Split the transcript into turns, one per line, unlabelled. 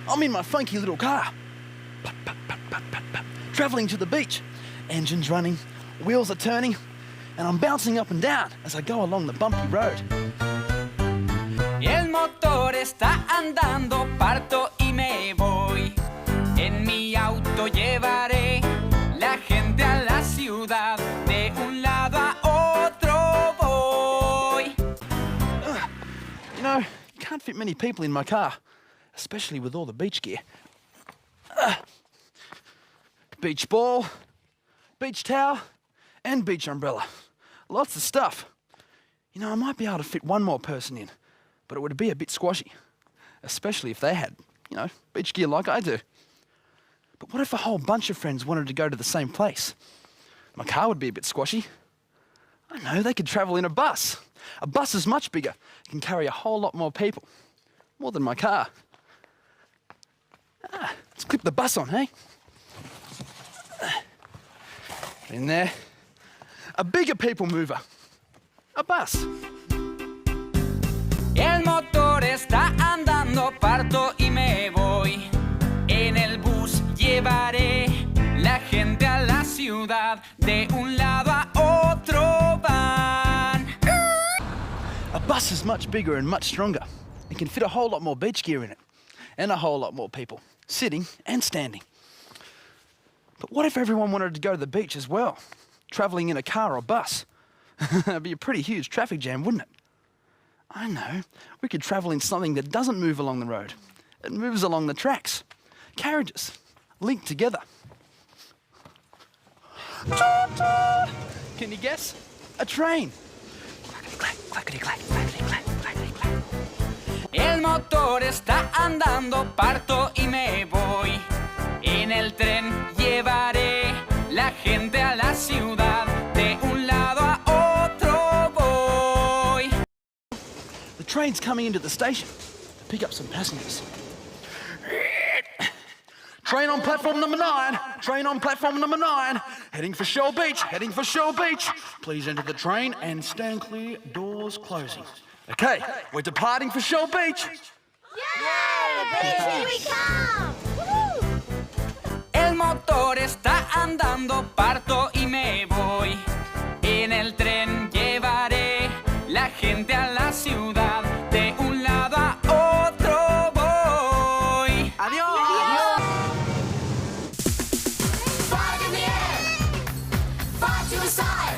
I'm in my funky little car. Pat, pat, pat, pat, pat, pat. Travelling to the beach. Engines running, wheels are turning, and I'm bouncing up and down as I go along the bumpy road.
Y el motor está andando, parto y me voy. En mi auto llevaré la gente a la ciudad. De un lado a otro voy.
You know, you can't fit many people in my car, especially with all the beach gear. Beach ball, beach towel, and beach umbrella. Lots of stuff. You know, I might be able to fit one more person in, but it would be a bit squashy, especially if they had, you know, beach gear like I do. But what if a whole bunch of friends wanted to go to the same place? My car would be a bit squashy. I know, they could travel in a bus. A bus is much bigger. It can carry a whole lot more people. More than my car. Let's clip the bus on, hey? In there. A bigger people mover. A bus.
El motor está andando, parto y me voy. En el bus llevaré la gente a la ciudad. De un lado a otro van.
A bus is much bigger and much stronger. It can fit a whole lot more beach gear in it. And a whole lot more people, sitting and standing. But what if everyone wanted to go to the beach as well? Travelling in a car or bus? That'd be a pretty huge traffic jam, wouldn't it? I know. We could travel in something that doesn't move along the road. It moves along the tracks. Carriages, linked together. Can you guess? A train. Clackety-clack, clackety-clack, clackety-clack, clackety-clack.
El motor está andando, parto y me voy. En el tren llevaré la gente a la ciudad. De un lado a otro voy.
The train's coming into the station to pick up some passengers. Train on platform number 9. Train on platform number 9. Heading for Shell Beach. Heading for Shell Beach. Please enter the train and stand clear. Doors closing. Okay, we're departing for Shell Beach.
Yay! Beach, here we come!
El motor está andando, parto y me voy. En el tren llevaré la gente a la ciudad. De un lado a otro voy.
Adiós.
Flag in the air! Flag to the side!